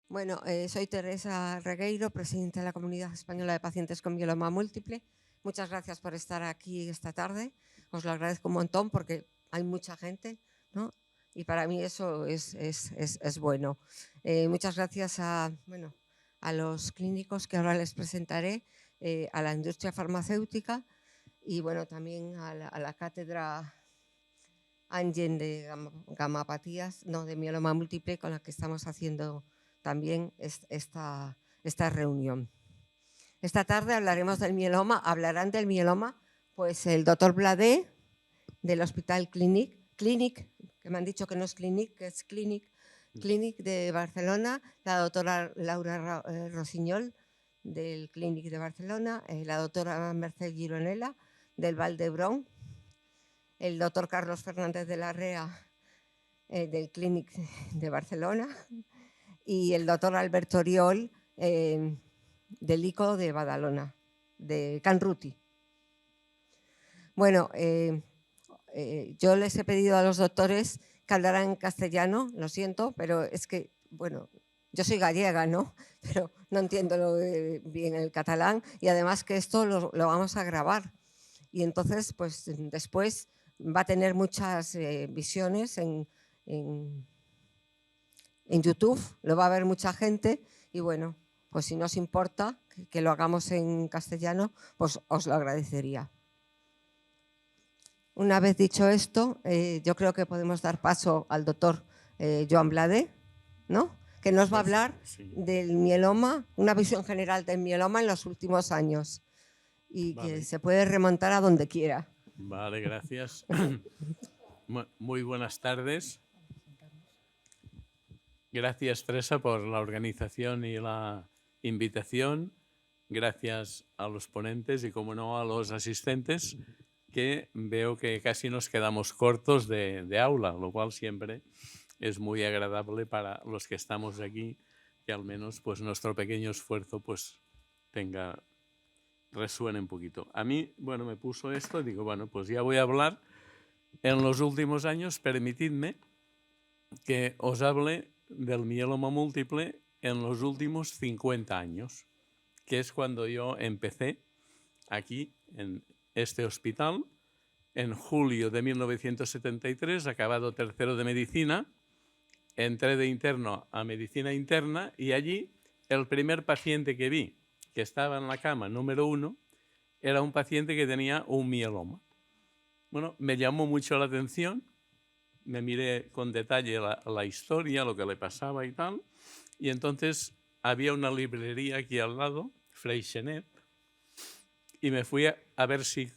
Bueno, soy Teresa Regueiro, presidenta de la Comunidad Española de Pacientes con Mieloma Múltiple. Muchas gracias por estar aquí esta tarde. Os lo agradezco un montón porque hay mucha gente, ¿no? Y para mí eso es bueno. Muchas gracias a los clínicos que ahora les presentaré, a la industria farmacéutica y bueno, también a la cátedra Angen de gamapatías, no, de mieloma múltiple, con la que estamos haciendo también esta reunión. Esta tarde hablarán del mieloma, pues el doctor Bladé del Hospital Clinic, que me han dicho que no es Clinic, que es Clinic de Barcelona, la doctora Laura Rosiñol del Clinic de Barcelona, la doctora Mercè Gironella del Vall d'Hebron, el doctor Carlos Fernández de la Rea del Clinic de Barcelona y el doctor Alberto Oriol del ICO de Badalona, de Can Ruti. Bueno, yo les he pedido a los doctores que hablaran en castellano, lo siento, pero es que, bueno, yo soy gallega, ¿no? Pero no entiendo bien el catalán y además que esto lo vamos a grabar. Y entonces, pues después va a tener muchas visiones en YouTube, lo va a ver mucha gente y bueno, pues si no os importa que lo hagamos en castellano, pues os lo agradecería. Una vez dicho esto, yo creo que podemos dar paso al doctor Joan Bladé, ¿no? Que nos va a hablar del mieloma, una visión general del mieloma en los últimos años y que se puede remontar a donde quiera. Vale, gracias. Muy buenas tardes. Gracias, Teresa, por la organización y la invitación. Gracias a los ponentes y, como no, a los asistentes, que veo que casi nos quedamos cortos de aula, lo cual siempre es muy agradable para los que estamos aquí, que al menos pues, nuestro pequeño esfuerzo pues, resuene un poquito. A mí, bueno, me puso esto y digo, bueno, pues ya voy a hablar. En los últimos años, permitidme que os hable del mieloma múltiple en los últimos 50 años, que es cuando yo empecé aquí, en este hospital, en julio de 1973, acabado tercero de medicina, entré de interno a medicina interna y allí el primer paciente que vi, que estaba en la cama número 1, era un paciente que tenía un mieloma. Bueno, me llamó mucho la atención, me miré con detalle la historia, lo que le pasaba y tal, y entonces había una librería aquí al lado, Freixenet, y me fui a ver si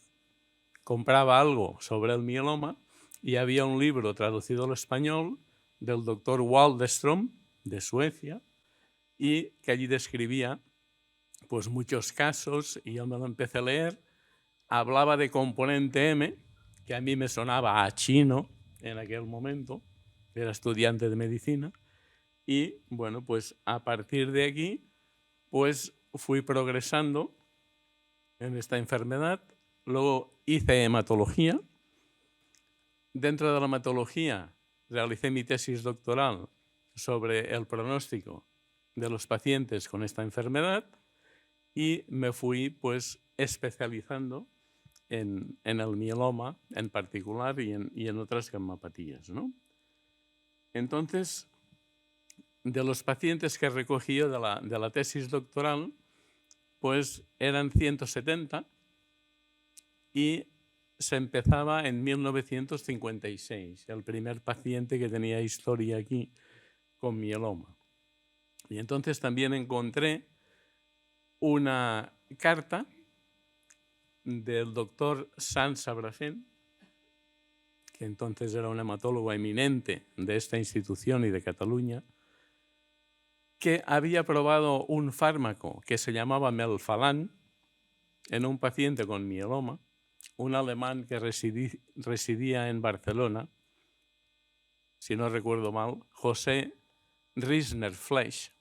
compraba algo sobre el mieloma y había un libro traducido al español del doctor Waldenström, de Suecia, y que allí describía pues, muchos casos, y yo me lo empecé a leer. Hablaba de componente M, que a mí me sonaba a chino en aquel momento, era estudiante de medicina, y bueno, pues a partir de aquí, pues fui progresando en esta enfermedad. Luego hice hematología. Dentro de la hematología realicé mi tesis doctoral sobre el pronóstico de los pacientes con esta enfermedad y me fui pues especializando en el mieloma en particular y en otras gamapatías, ¿no? Entonces, de los pacientes que recogí yo de la tesis doctoral, pues eran 170 y se empezaba en 1956, el primer paciente que tenía historia aquí con mieloma. Y entonces también encontré una carta del doctor Sanz Sabrafén, que entonces era un hematólogo eminente de esta institución y de Cataluña, que había probado un fármaco que se llamaba Melphalan en un paciente con mieloma, un alemán que residía en Barcelona, si no recuerdo mal, José Risner-Flesch,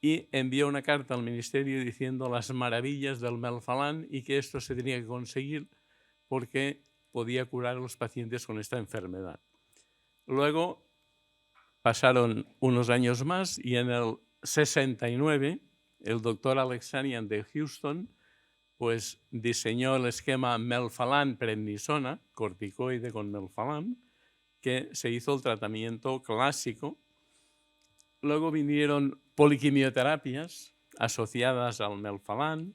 y envió una carta al ministerio diciendo las maravillas del Melphalan y que esto se tenía que conseguir porque podía curar a los pacientes con esta enfermedad. Luego pasaron unos años más y en el 69, el doctor Alexanian de Houston pues diseñó el esquema melphalan-prednisona, corticoide con melphalan, que se hizo el tratamiento clásico. Luego vinieron poliquimioterapias asociadas al melphalan,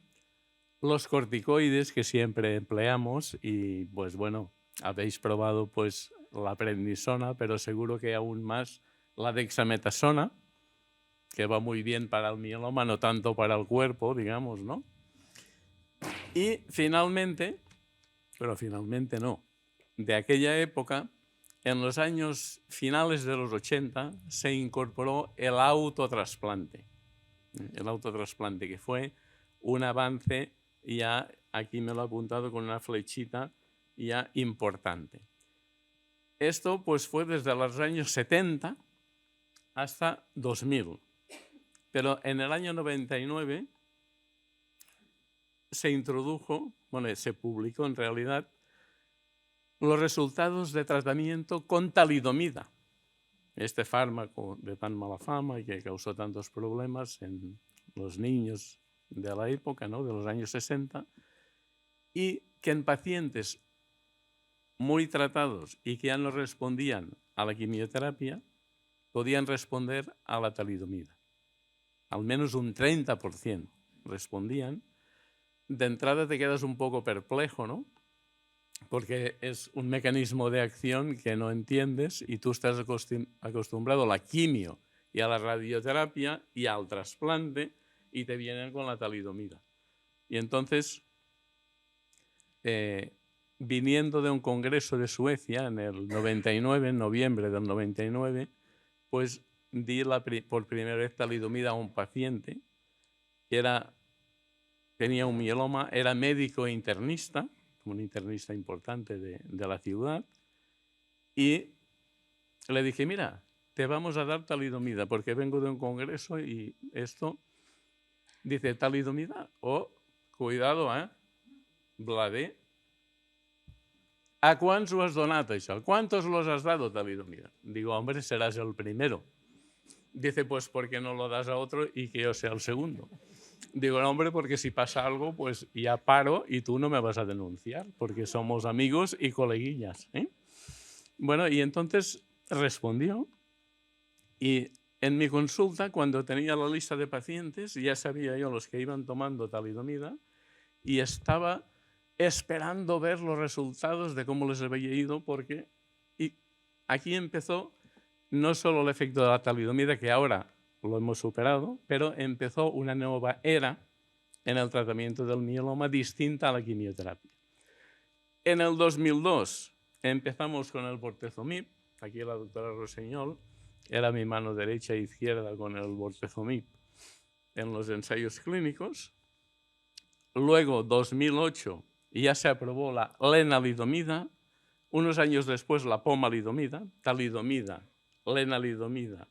los corticoides que siempre empleamos y pues bueno, habéis probado pues la prednisona, pero seguro que aún más la dexametasona, que va muy bien para el mieloma, no tanto para el cuerpo, digamos, ¿no? Y finalmente, pero finalmente no, de aquella época, en los años finales de los 80, se incorporó el autotrasplante. El autotrasplante, que fue un avance ya, aquí me lo he apuntado con una flechita, ya importante. Esto pues fue desde los años 70 hasta 2000. Pero en el año 99 se introdujo, bueno, se publicó en realidad, los resultados de tratamiento con talidomida. Este fármaco de tan mala fama y que causó tantos problemas en los niños de la época, ¿no?, de los años 60, y que en pacientes muy tratados y que ya no respondían a la quimioterapia, podían responder a la talidomida. Al menos un 30% respondían. De entrada te quedas un poco perplejo, ¿no? Porque es un mecanismo de acción que no entiendes y tú estás acostumbrado a la quimio y a la radioterapia y al trasplante y te vienen con la talidomida. Y entonces, viniendo de un congreso de Suecia en el 99, en noviembre del 99, pues di por primera vez talidomida a un paciente que tenía un mieloma, era médico e internista, un internista importante de la ciudad, y le dije, mira, te vamos a dar talidomida porque vengo de un congreso y esto, dice, talidomida, oh, cuidado, Bladé, ¿a cuántos lo has donado eso? ¿Cuántos los has dado talidomida? Digo, hombre, serás el primero. Dice, pues, ¿por qué no lo das a otro y que yo sea el segundo? Digo, no, hombre, porque si pasa algo, pues ya paro y tú no me vas a denunciar, porque somos amigos y coleguillas, ¿eh? Bueno, y entonces respondió y en mi consulta, cuando tenía la lista de pacientes, ya sabía yo los que iban tomando talidomida y estaba esperando ver los resultados de cómo les había ido, porque aquí empezó no solo el efecto de la talidomida, que ahora lo hemos superado, pero empezó una nueva era en el tratamiento del mieloma distinta a la quimioterapia. En el 2002 empezamos con el bortezomib. Aquí la doctora Roseñol era mi mano derecha e izquierda con el bortezomib en los ensayos clínicos. Luego, 2008, ya se aprobó la lenalidomida. Unos años después, la pomalidomida, talidomida, lenalidomida,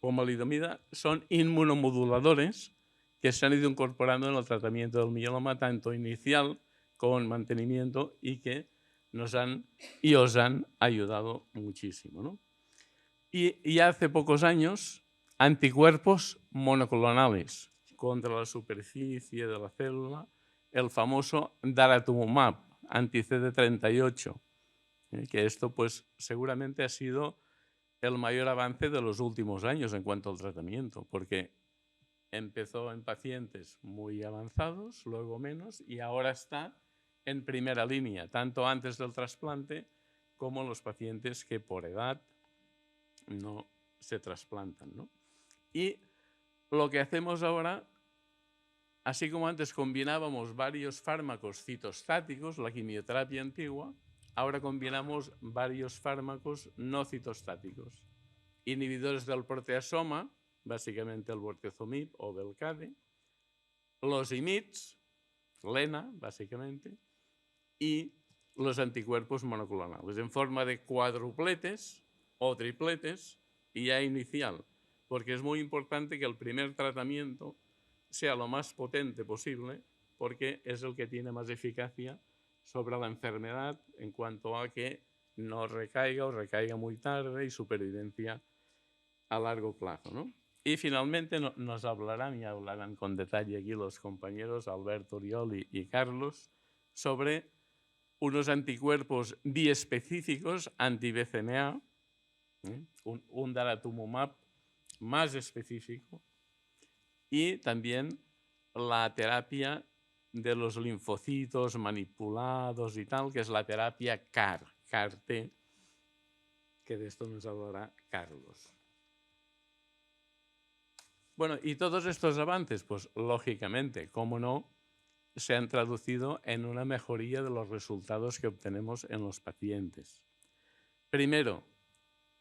pomalidomida, son inmunomoduladores que se han ido incorporando en el tratamiento del mieloma, tanto inicial como en mantenimiento, y que nos han y os han ayudado muchísimo, ¿no? Y hace pocos años, anticuerpos monoclonales contra la superficie de la célula, el famoso daratumumab, anti-CD38, que esto pues seguramente ha sido el mayor avance de los últimos años en cuanto al tratamiento, porque empezó en pacientes muy avanzados, luego menos, y ahora está en primera línea, tanto antes del trasplante como los pacientes que por edad no se trasplantan, ¿no? Y lo que hacemos ahora, así como antes combinábamos varios fármacos citostáticos, la quimioterapia antigua, ahora combinamos varios fármacos no citostáticos, inhibidores del proteasoma, básicamente el bortezomib o Velcade, los IMiDs, Lena, básicamente, y los anticuerpos monoclonales, en forma de cuadrupletes o tripletes y ya inicial, porque es muy importante que el primer tratamiento sea lo más potente posible, porque es el que tiene más eficacia sobre la enfermedad en cuanto a que no recaiga o recaiga muy tarde y supervivencia a largo plazo, ¿no? Y finalmente nos hablarán, y hablarán con detalle aquí los compañeros Alberto, Oriol y Carlos, sobre unos anticuerpos biespecíficos anti-BCMA, un daratumumab más específico, y también la terapia de los linfocitos manipulados y tal, que es la terapia CAR-T, que de esto nos hablará Carlos. Bueno, y todos estos avances, pues lógicamente, cómo no, se han traducido en una mejoría de los resultados que obtenemos en los pacientes. Primero,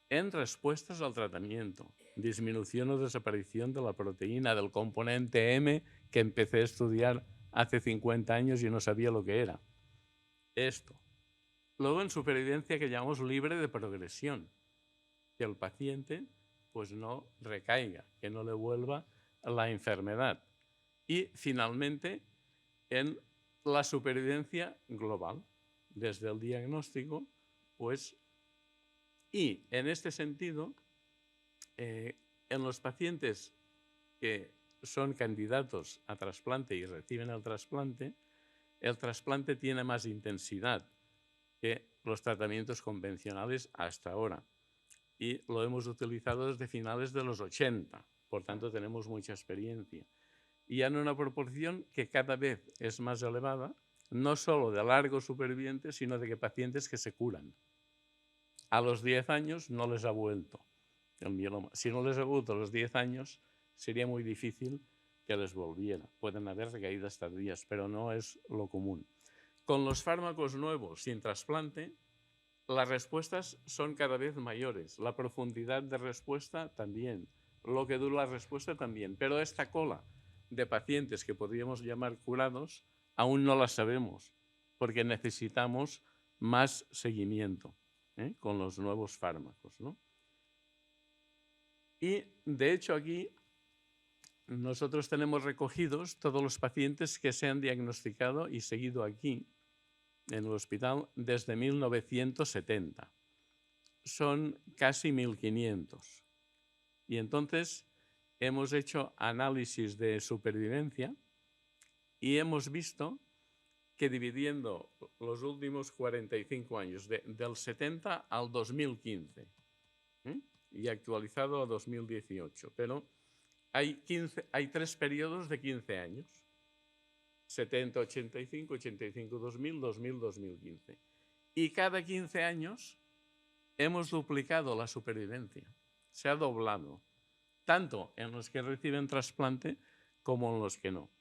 en respuestas al tratamiento, disminución o desaparición de la proteína, del componente M que empecé a estudiar hace 50 años y no sabía lo que era. Esto. Luego, en supervivencia que llamamos libre de progresión, que el paciente pues no recaiga, que no le vuelva la enfermedad. Y finalmente, en la supervivencia global, desde el diagnóstico, pues, y en este sentido, en los pacientes que son candidatos a trasplante y reciben el trasplante tiene más intensidad que los tratamientos convencionales hasta ahora. Y lo hemos utilizado desde finales de los 80, por tanto tenemos mucha experiencia. Y en una proporción que cada vez es más elevada, no solo de largos supervivientes, sino de que pacientes que se curan. A los 10 años no les ha vuelto el mieloma. Si no les ha vuelto a los 10 años, sería muy difícil que les volviera. Pueden haber recaídas tardías, pero no es lo común. Con los fármacos nuevos sin trasplante, las respuestas son cada vez mayores. La profundidad de respuesta también. Lo que dura la respuesta también. Pero esta cola de pacientes que podríamos llamar curados, aún no la sabemos, porque necesitamos más seguimiento con los nuevos fármacos, ¿no? Y de hecho aquí nosotros tenemos recogidos todos los pacientes que se han diagnosticado y seguido aquí en el hospital desde 1970. Son casi 1.500. Y entonces hemos hecho análisis de supervivencia y hemos visto que dividiendo los últimos 45 años, del 70 al 2015, y actualizado a 2018, pero hay 3 periodos de 15 años. 70, 85, 85, 2000, 2000, 2015. Y cada 15 años hemos duplicado la supervivencia. Se ha doblado, tanto en los que reciben trasplante como en los que no.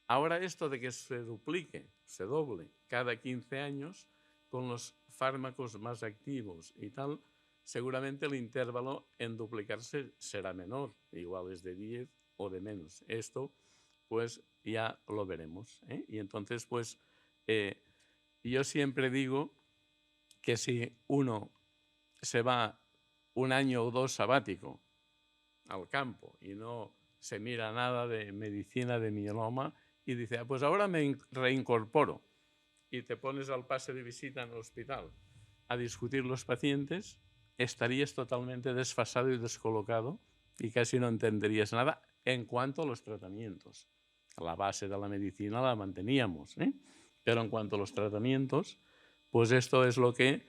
Ahora esto de que se duplique, se doble cada 15 años, con los fármacos más activos y tal, seguramente el intervalo en duplicarse será menor, igual es de 10 o de menos. Esto pues ya lo veremos. Y entonces, pues, yo siempre digo que si uno se va un año o dos sabático al campo y no se mira nada de medicina de mieloma y dice, pues ahora me reincorporo, y te pones al pase de visita en el hospital a discutir los pacientes, estarías totalmente desfasado y descolocado y casi no entenderías nada en cuanto a los tratamientos. La base de la medicina la manteníamos, pero en cuanto a los tratamientos, pues esto es lo que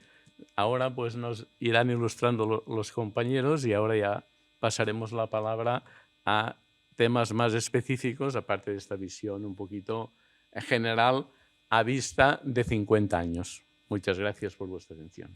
ahora pues nos irán ilustrando los compañeros, y ahora ya pasaremos la palabra a temas más específicos, aparte de esta visión un poquito general a vista de 50 años. Muchas gracias por vuestra atención.